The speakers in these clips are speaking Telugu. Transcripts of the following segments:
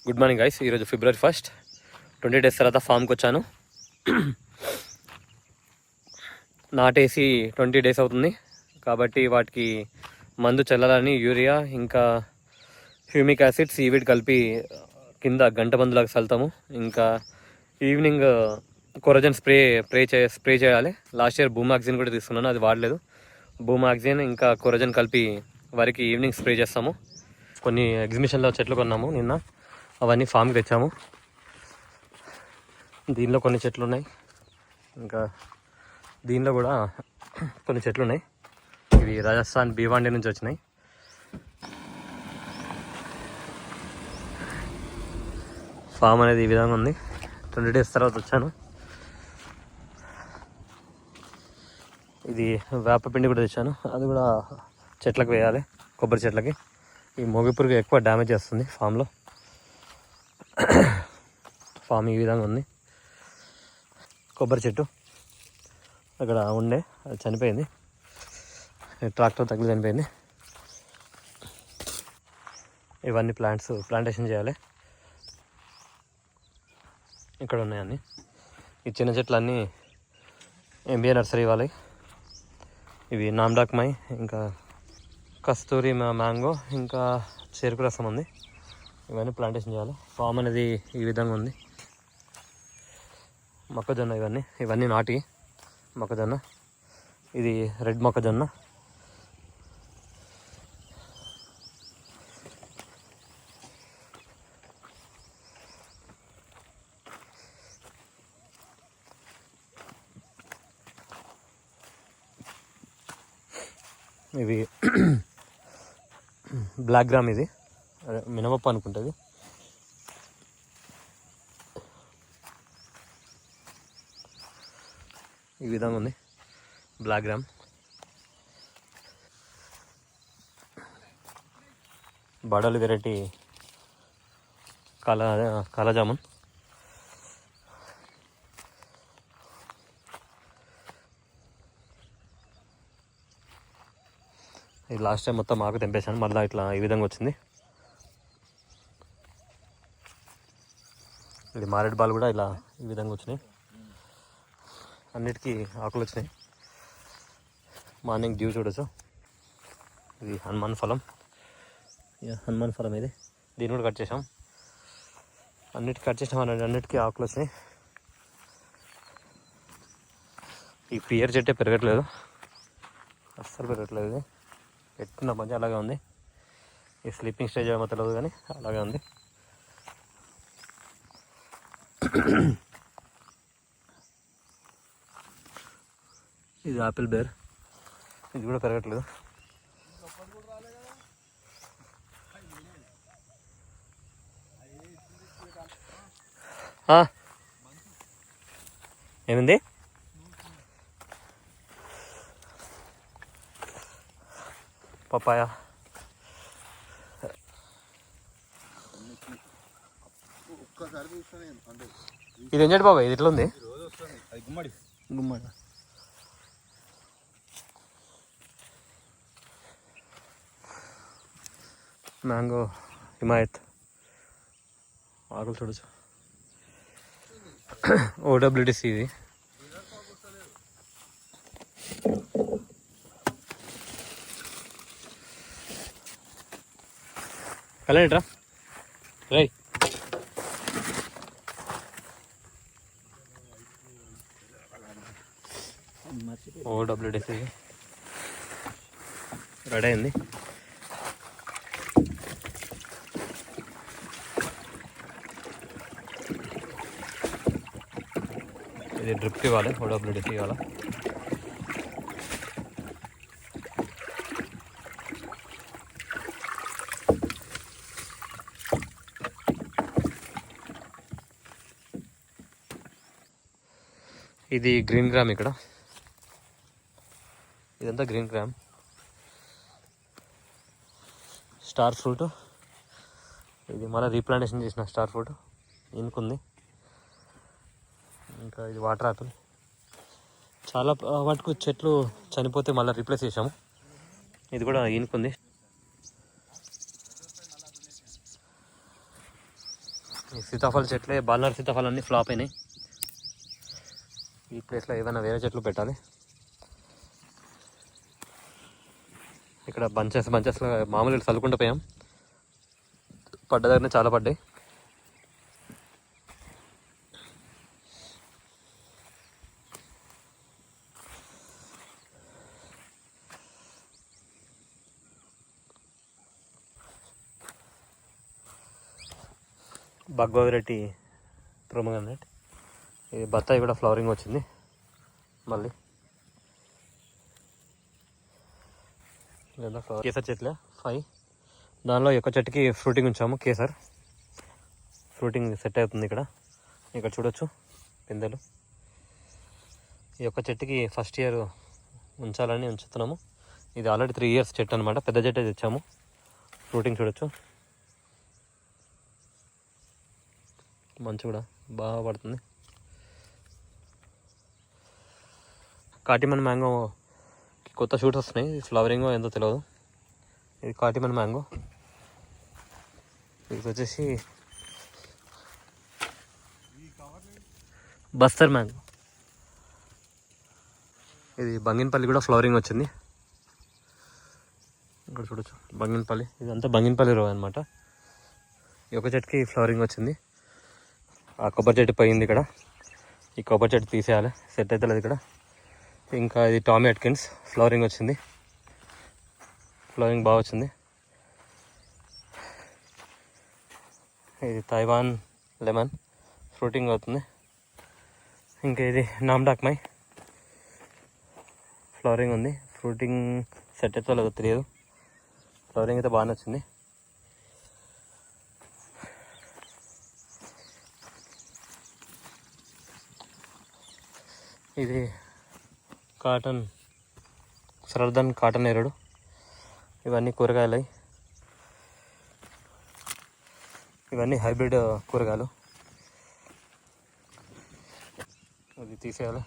Good morning guys. ఈరోజు February 1st 20 days తర్వాత ఫామ్కి వచ్చాను. నాటేసి 20 days అవుతుంది కాబట్టి వాటికి మందు చల్లాలని యూరియా ఇంకా హ్యూమిక్ యాసిడ్ సీవిడ్ కలిపి కింద గంట మందులాగా చల్లుతాము. ఇంకా ఈవినింగ్ కొరజన్ స్ప్రే చేయాలి. లాస్ట్ ఇయర్ బూమాక్సిన్ కూడా తీసుకున్నాను, అది వాడలేదు. బూమాక్సిన్ ఇంకా కొరజన్ కలిపి వారికి ఈవినింగ్ స్ప్రే చేస్తాము. కొన్ని ఎగ్జిబిషన్లో చెట్లు కొన్నాము నిన్న, అవన్నీ ఫామ్కి తెచ్చాము. దీనిలో కొన్ని చెట్లు ఉన్నాయి, ఇంకా దీనిలో కూడా కొన్ని చెట్లు ఉన్నాయి. ఇవి రాజస్థాన్ భీవాండి నుంచి వచ్చినాయి. ఫామ్ అనేది ఈ విధంగా ఉంది. 20 days తర్వాత వచ్చాను. ఇది వేపపిండి కూడా తెచ్చాను, అది కూడా చెట్లకు వేయాలి, కొబ్బరి చెట్లకి. ఈ మొగిపురుగు ఎక్కువ డ్యామేజ్ చేస్తుంది ఫామ్లో. ఫామ్ ఈ విధంగా ఉంది. కొబ్బరి చెట్టు అక్కడ ఉండే, అది చనిపోయింది, ట్రాక్టర్ తగిలి చనిపోయింది. ఇవన్నీ ప్లాంటేషన్ చేయాలి. ఇక్కడ ఉన్నాయన్నీ. ఈ చిన్న చెట్లన్నీ MBA నర్సరీ ఇవ్వాలి. ఇవి నామ్డాక్మై, ఇంకా కస్తూరి మ్యాంగో, ఇంకా చెరుకు రసం ఉంది. ఇవన్నీ ప్లాంటేషన్ చేయాలి. ఫామ్ అనేది ఈ విధంగా ఉంది. మొక్కజొన్న, ఇవన్నీ నాటి మొక్కజొన్న. ఇది రెడ్ మొక్కజొన్న. ఇవి బ్లాక్ గ్రామ్, ఇది మినపప్పు అనుకుంటుంది. ఈ విధంగా ఉంది బ్లాక్ గ్రామ్. బడలు వెరైటీ కాలాజామున్. ఇది లాస్ట్ టైం మొత్తం ఆకు తెంపేశాను, మళ్ళీ ఇట్లా ఈ విధంగా వచ్చింది. ఇది మారేడు బాల్ కూడా ఇలా ఈ విధంగా వచ్చినాయి. అన్నిటికీ ఆకులు వచ్చినాయి. మార్నింగ్ డ్యూ చూడొచ్చు. ఇది హనుమాన్ ఫలం, ఇది. దీన్ని కూడా కట్ చేసాం. అన్నిటికీ ఆకులు వచ్చినాయి. ఈ పియర్ చెట్టే పెరగట్లేదు, అస్సలు పెరగట్లేదు. ఇది పెట్టుకున్న మధ్య అలాగే ఉంది. ఈ స్లీపింగ్ స్టేజ్ ఏమో తెలియదు కానీ అలాగే ఉంది. ఇది ఆపిల్ బేర్, ఇది కూడా పెరగట్లేదు. ఏమింది? పపాయ. ఇది ఏం చేయడు బాబాయ్, ఇది ఎట్లా ఉంది? గుమ్మడి. మ్యాంగో హిమాయత్, ఆకులు చూడచ్చు. OWDC ఇది. కలండిరా రై. OWDC రెడీ అయింది. ఇది డ్రిప్ ఇవ్వాలి, OWDC ఇవ్వాలి. ఇది గ్రీన్ గ్రామ్. ఇక్కడ ఇదంతా గ్రీన్ గ్రామ్. స్టార్ ఫ్రూట్, ఇది మళ్ళీ రీప్లాంటేషన్ చేసిన స్టార్ ఫ్రూట్ ఇంకుంది. ఇంకా ఇది వాటర్ యాపిల్. చాలా వాటికి చెట్లు చనిపోతే మళ్ళీ రీప్లేస్ చేసాము. ఇది కూడా ఈనుకుంది. ఈ సీతాఫల చెట్లే బాలనర్ సీతాఫలం అన్నీ ఫ్లాప్ అయినాయి. ఈ ప్లేస్లో ఏదైనా వేరే చెట్లు పెట్టాలి. ఇక్కడ బంచెస్లో మామూలుగా చల్లుకుంటూ పోయాం. పడ్డ దగ్గరనే చాలా పడ్డాయి. బగ్వారెడ్డి ప్రొమోగనేట్. ఇది బత్తాయి కూడా ఫ్లవరింగ్ వచ్చింది. మళ్ళీ కేసర్ చెట్లే 5. దానిలో ఒక చెట్టుకి ఫ్రూటింగ్ ఉంచాము. కేసర్ ఫ్రూటింగ్ సెట్ అవుతుంది. ఇక్కడ చూడొచ్చు పిందెలు. ఈ యొక్క చెట్టుకి ఫస్ట్ ఇయర్ ఉంచాలని ఉంచుతున్నాము. ఇది ఆల్రెడీ 3 years చెట్టు అనమాట. పెద్ద చెట్టు తెచ్చాము. ఫ్రూటింగ్ చూడొచ్చు. మంచి కూడా బాగా పడుతుంది. కాటిమన్ మ్యాంగో కొత్త షూట్స్ వస్తున్నాయి. ఫ్లవరింగ్ ఎంతో తెలియదు. ఇది కాటిమన్ మ్యాంగో. ఇది వచ్చేసి బస్తర్ మ్యాంగో. ఇది బంగినపల్లి కూడా ఫ్లవరింగ్ వచ్చింది. ఇక్కడ చూడొచ్చు బంగినపల్లి. ఇదంతా బంగినపల్లి రో అనమాట. ఈ ఒక చెట్టుకి ఫ్లవరింగ్ వచ్చింది. ఆ కొబ్బరి చెట్టు పోయింది. ఈ కొబ్బరి చెట్టు తీసేయాలి. సెట్ అవుతలేదు ఇక్కడ. ఇంకా ఇది టామీ అట్కిన్స్ ఫ్లవరింగ్ వచ్చింది. ఫ్లవరింగ్ బాగా వచ్చింది. ఇది తైవాన్ లెమన్ ఫ్రూటింగ్ అవుతుంది. ఇంకా ఇది నామ్డాక్మై ఫ్లవరింగ్ ఉంది. ఫ్రూటింగ్ సెట్ అవుతలేదు తెలియదు. ఫ్లవరింగ్ అయితే బాగానే వచ్చింది. ఇది కాటన్ సరర్దన్ కాటన్ ఎరుడు. ఇవన్నీ కూరగాయలు. ఇవన్నీ హైబ్రిడ్ కూరగాయలు. అది తీసేయాలి.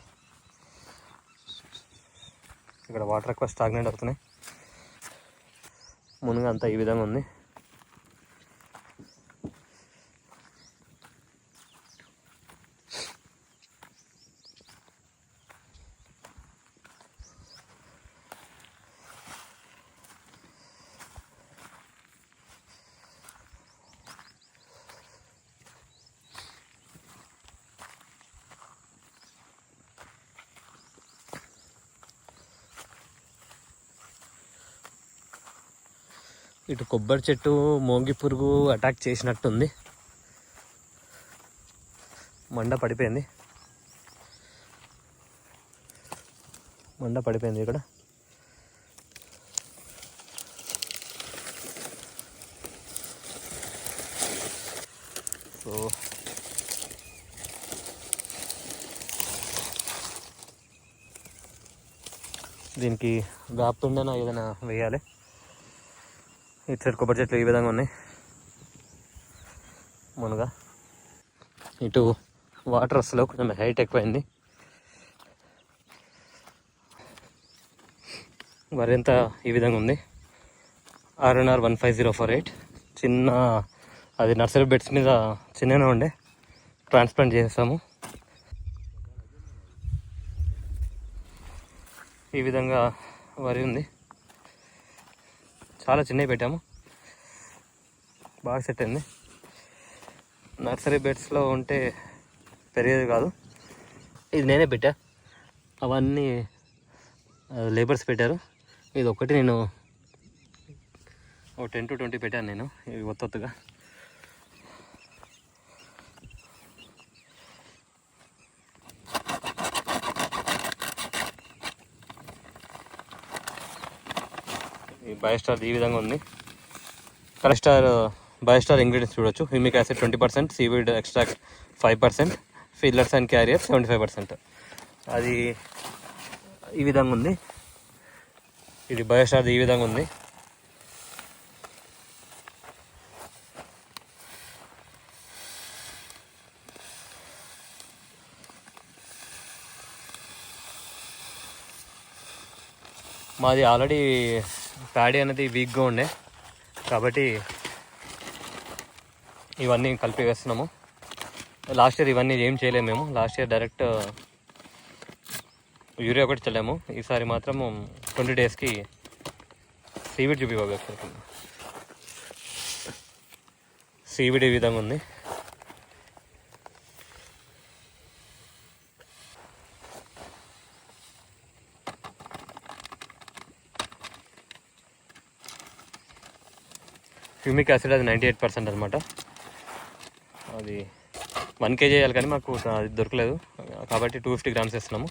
ఇక్కడ వాటర్ ఎక్కువ స్టాగ్నెంట్ అవుతున్నాయి. మునుగా అంతా ఈ విధంగా ఉంది. ఇటు కొబ్బరి చెట్టు మోంగి పురుగు అటాక్ చేసినట్టుంది. మండ పడిపోయింది ఇక్కడ. సో దీనికి వేపపిండిన ఏదైనా వేయాలి. ఇటు సైడ్ కొబ్బరి చెట్లు ఈ విధంగా ఉన్నాయి. మునుగా ఇటు వాటర్ అసలు కొంచెం హైట్ ఎక్కువైంది. మరింత ఈ విధంగా ఉంది. RNR 15048 చిన్న, అది నర్సరీ బెడ్స్ మీద చిన్నగా ఉండే ట్రాన్స్ప్లాంట్ చేసాము. ఈ విధంగా వరి ఉంది. చాలా చిన్నవి పెట్టాము. బాగా సెట్ అయింది. నర్సరీ బెడ్స్లో ఉంటే పెరిగేది కాదు. ఇది నేనే పెట్టా. అవన్నీ లేబర్స్ పెట్టారు. ఇది ఒకటి నేను 10 to 20 పెట్టాను నేను. ఇవి ఒత్తొత్తుగా. ఈ బయోస్టార్ ఈ విధంగా ఉంది. బయోస్టార్ ఇంగ్రీడియంట్స్ చూడొచ్చు. Humic acid 20%, seaweed extract 5%, fillers and carrier 75%. అది ఈ విధంగా ఉంది. ఇది బయోస్టార్ ఈ విధంగా ఉంది. మాది ఆల్రెడీ ప్యాడీ అనేది వీక్గా ఉండే కాబట్టి ఇవన్నీ కలిపి వేస్తున్నాము. లాస్ట్ ఇయర్ ఇవన్నీ ఏం చేయలేము మేము. లాస్ట్ ఇయర్ డైరెక్ట్ యూరియా ఒకటి చల్లాము. ఈసారి మాత్రం 20 డేస్కి సీవిడ్ చూపివ్వాలి. సీవిడ్ ఈ విధంగా ఉంది. హ్యూమిక్ యాసిడ్ అది 98% అనమాట. అది 1 kg వేయాలి కానీ మాకు అది దొరకలేదు కాబట్టి 250 grams వేస్తున్నాము.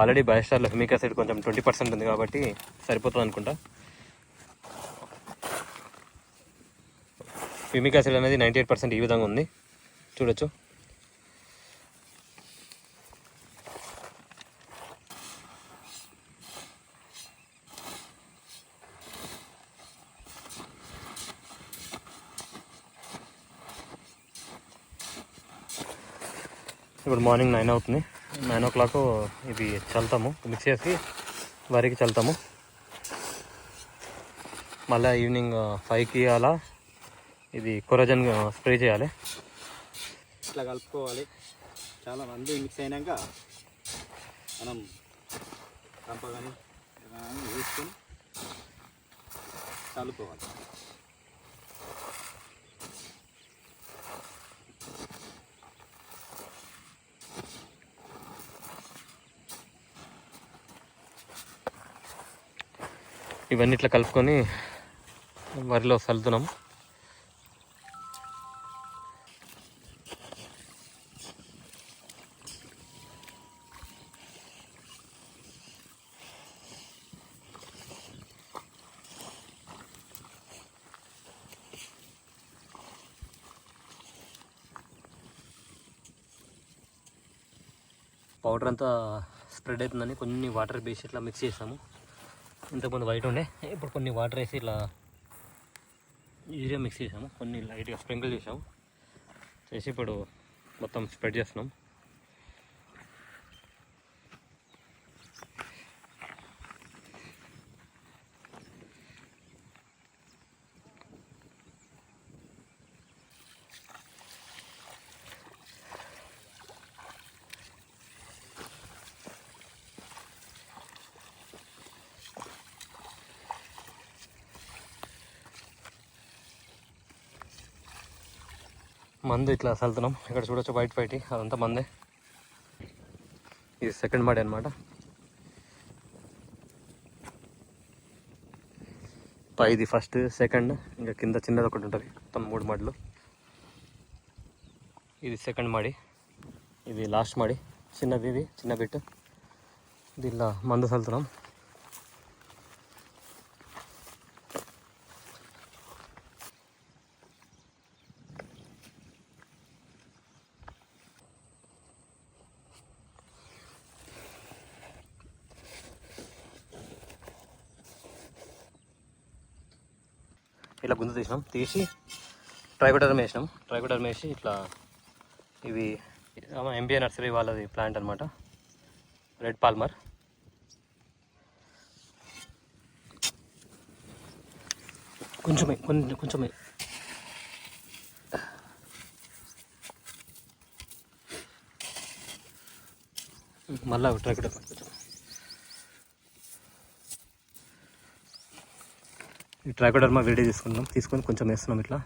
ఆల్రెడీ బయోస్టార్లో హ్యూమిక్ యాసిడ్ కొంచెం 20% ఉంది కాబట్టి సరిపోతుంది అనుకుంటా. హ్యూమిక్ యాసిడ్ అనేది 98% ఈ విధంగా ఉంది, చూడొచ్చు. ఇప్పుడు మార్నింగ్ 9 అవుతుంది. 9 o'clock ఇది చల్లుతాము, మిక్స్ చేసి వరికి చల్లుతాము. మళ్ళీ ఈవినింగ్ 5కి అలా ఇది కొరజన్ స్ప్రే చేయాలి. ఇట్లా కలుపుకోవాలి. చాలా మంది మిక్స్ అయినాక మనం కంపగాని వేసుకొని కలుపుకోవాలి. ఇవన్నీ ఇట్లా కలుపుకొని వరిలో చల్లుతున్నాం. పౌడర్ అంతా స్ప్రెడ్ అవుతుందని కొన్ని వాటర్ వేసి ఇట్లా మిక్స్ చేసాము. ఇంతకుముందు వైట్ ఉండే, ఇప్పుడు కొన్ని వాటర్ వేసి ఇట్లా యూరియా మిక్స్ చేసాము. కొన్ని లైట్గా స్ప్రింకిల్ చేసాము. చేసి ఇప్పుడు మొత్తం స్ప్రెడ్ చేస్తున్నాం. మందు ఇట్లా చల్లుతున్నాం. ఇక్కడ చూడొచ్చు వైట్ వైట్, అదంతా మందే. ఇది సెకండ్ మడి అనమాట. ఇది ఫస్ట్, సెకండ్, ఇంకా కింద చిన్నది ఒకటి ఉంటుంది. మొత్తం 3 మడులు. ఇది సెకండ్ మడి, ఇది లాస్ట్ మడి, చిన్నది, ఇది చిన్న బిట్. దీనిలో మందు చల్లుతున్నాం. ఇలా గుంత తీసినాం, తీసి ట్రైకోడర్మా వేసినాం. ట్రైకోడర్మా వేసి ఇట్లా, ఇవి ఎంబీఏ నర్సరీ వాళ్ళది ప్లాంట్ అనమాట, రెడ్ పాల్మర్. కొంచెమే కొంచెమే మళ్ళీ ట్రైకోడర్మా కొంచెం. ఈ ట్రైకోడర్మా వేడి తీసుకొని కొంచెం వేస్తున్నాం ఇట్లా.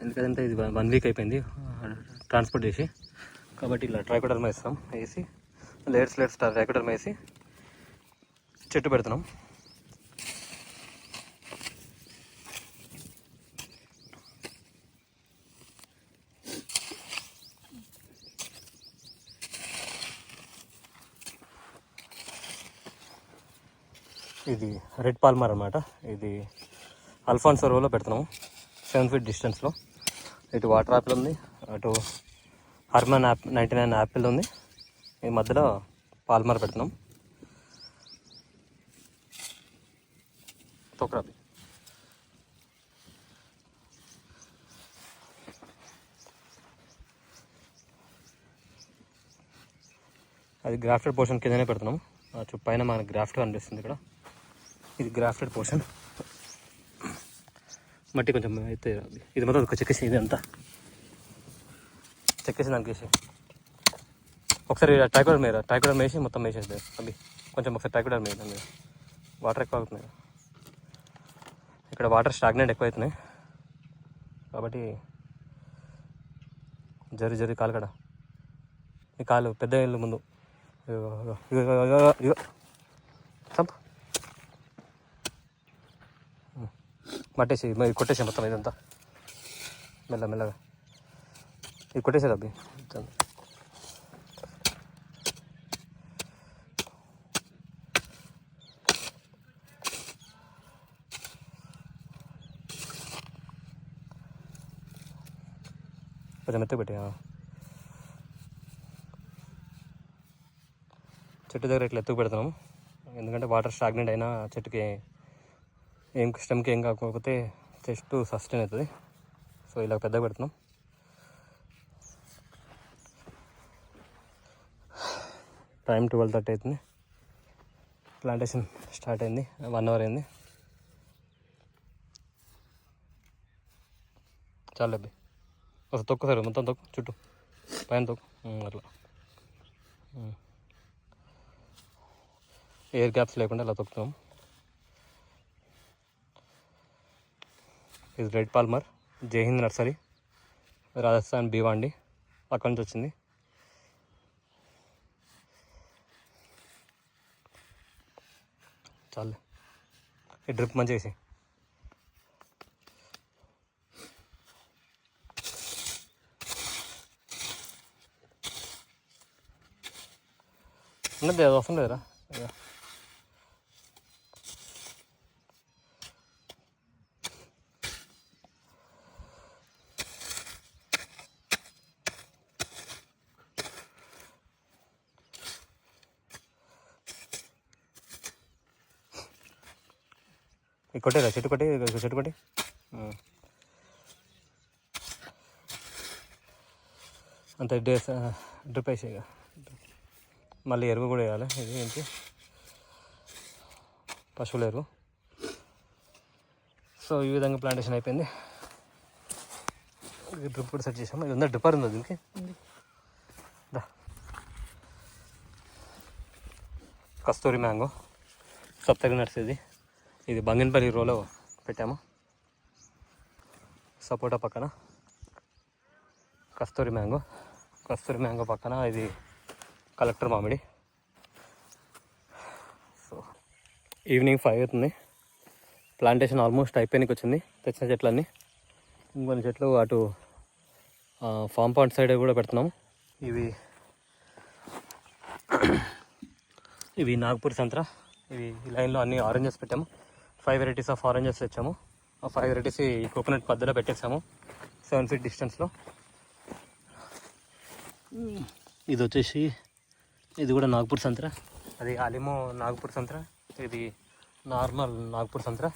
ఎందుకంటే ఇది 1 వీక్ అయిపోయింది ట్రాన్స్పోర్ట్ చేసి, కాబట్టి ఇలా ట్రైకోడర్మా వేస్తాం. వేసి లేయర్స్ ట్రైకోడర్మా వేసి చెట్టు పెడుతున్నాం. ఇది రెడ్ పాల్మర్ అనమాట. ఇది అల్ఫాన్సో రోలో పెడుతున్నాము, 7 feet డిస్టెన్స్లో. ఇటు వాటర్ యాపిల్ ఉంది, అటు హర్మన్ 99 యాపిల్ ఉంది. ఈ మధ్యలో పాల్మర్ పెడుతున్నాం. తోకరాపి అది గ్రాఫ్టెడ్ పోర్షన్ కిందనే పెడుతున్నాం. పైన మనకు గ్రాఫ్ట్ కనిపిస్తుంది ఇక్కడ. ఇది గ్రాఫ్టెడ్ పోర్షన్. మట్టి కొంచెం అయితే ఇది మొత్తం చెక్కేసి ఇది అంతా చెక్కేసి దానికి వేసి ఒకసారి ట్రైకోడర్ వేసి మొత్తం వేసేది అవి కొంచెం ఒకసారి ట్రైకోడర్ మీద దాని మీద వాటర్ ఎక్కువ అవుతున్నాయి. ఇక్కడ వాటర్ స్టాగ్నెంట్ ఎక్కువ అవుతున్నాయి కాబట్టి జరి కాలు కడ ఈ కాలు పెద్ద ఇల్లు ముందు చంపు మట్టేసి కొట్టేసి మొత్తం ఇదంతా మెల్లగా ఇది కొట్టేసేది అబ్బి కొంచెం మెత్తగా పెట్టి చెట్టు దగ్గర ఇట్లా ఎత్తుకు పెడతాము ఎందుకంటే వాటర్ స్టాగ్నెంట్ అయినా చెట్టుకి స్టెమ్కి ఏం కాకపోతే చెట్టు సస్టైన్ అవుతుంది. సో ఇలా పెద్దగా పెడుతున్నాం. టైం 12:30 అవుతుంది. ప్లాంటేషన్ స్టార్ట్ అయింది 1 అవర్ అయింది. చాలా అబ్బి ఒకసారి తొక్కు సార్ మొత్తం తొక్కు చుట్టూ పైన తొక్కు అట్లా ఎయిర్ గ్యాప్స్ లేకుండా అలా తొక్కుతాం. ఇది రెడ్ పాల్మర్ జైహింద్ నర్సరీ రాజస్థాన్ భివాండి అక్కడి నుంచి వచ్చింది. చాలు ఈ డ్రిప్ మంచిగా వేసి ఉన్నది అది అవసరం లేదురా. కొట్టేరా చెట్టు కొట్టి అంత డ్రిప్ వేసి మళ్ళీ ఎరువు కూడా వేయాలి. ఇది ఏంటి పశువుల ఎరువు. సో ఈ విధంగా ప్లాంటేషన్ అయిపోయింది. డ్రిప్ కూడా సెట్ చేసాము. ఇది ఉందా డ్రిప్పర్ ఉందా దీనికి? కస్తూరి మ్యాంగో సప్తగిరి నర్సరీ ఇది బంగినపల్లి రోలో పెట్టాము. సపోటా పక్కన కస్తూరి మ్యాంగో పక్కన ఇది కలెక్టర్ మామిడి. సో ఈవినింగ్ 5 అవుతుంది. ప్లాంటేషన్ ఆల్మోస్ట్ అయిపోయినకి వచ్చింది. తెచ్చిన చెట్లన్నీ ఇంకొన్ని చెట్లు అటు ఫామ్ పాండ్ సైడ్ కూడా పెడుతున్నాము. ఇవి నాగపూర్ సంత్రా. ఇవి ఈ లైన్లో అన్ని ఆరెంజెస్ పెట్టాము. 5 వెరైటీస్ ఆఫ్ ఆరెంజెస్ తెచ్చాము. ఆ 5 వెరైటీస్ ఈ కోకోనట్ మధ్యలో పెట్టేసాము 7 feet డిస్టెన్స్లో. ఇది వచ్చేసి ఇది కూడా నాగపూర్ సంత్రా. అది ఆలిమో నాగపూర్ సంత్రా, ఇది నార్మల్ నాగపూర్ సంత్రా.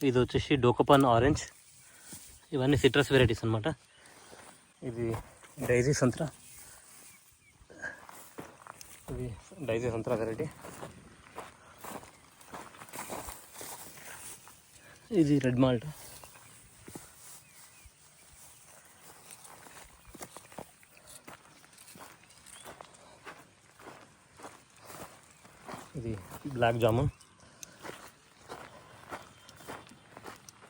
ఇది వచ్చేసి డోకపాన్ ఆరెంజ్. ఇవన్నీ సిట్రస్ వెరైటీస్ అనమాట. ఇది డైజీ సంత్రా. ఇది డైజీ సంత్రా వెరైటీ. ఇది రెడ్ మాల్ట్. ఇది బ్లాక్ జామున్.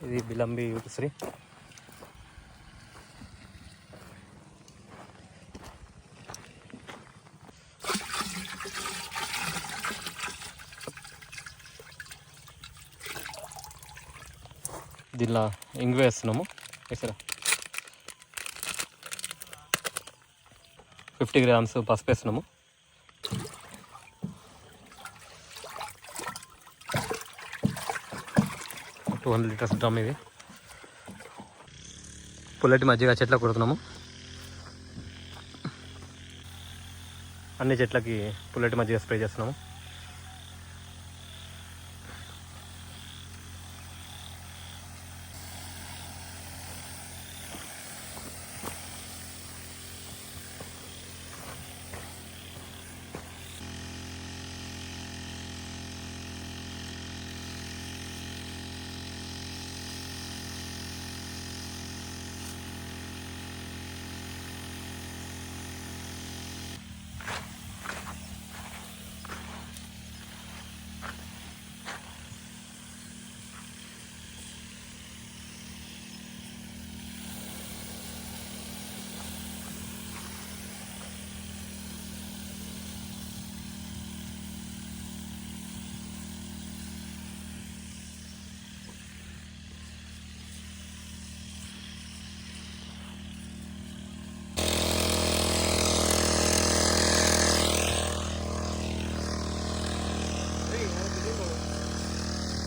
ఇది బిలంబి యూటిశ్రీ. దీనిలో ఇంగు వేస్తున్నాము. వేసారా 50 grams పసుపు వేస్తున్నాము. $200 liters డ్రమ్. ఇది పుల్లటి మజ్జిగ చెట్లకు కొడుతున్నాము. అన్ని చెట్లకి పుల్లటి మజ్జిగ స్ప్రే చేస్తున్నాము.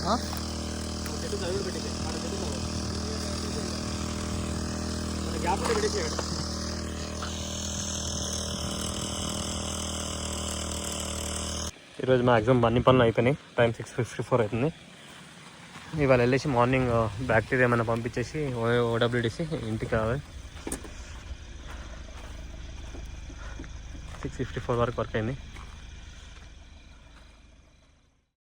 చెట్టు చదువు పెట్టేసి మన చెట్టు మన గ్యాప్ ఉంటే పెట్టేసి అక్కడ. ఈరోజు మ్యాక్సిమం అన్ని పనులు అయిపోయినాయి. టైం 6:54 అవుతుంది. ఇవాళ వెళ్ళేసి మార్నింగ్ బ్యాక్టీరియా ఏమైనా పంపించేసి ఓడబ్ల్యూడిసి ఇంటికి రావాలి. 6:54 వరకు వర్క్ అయింది.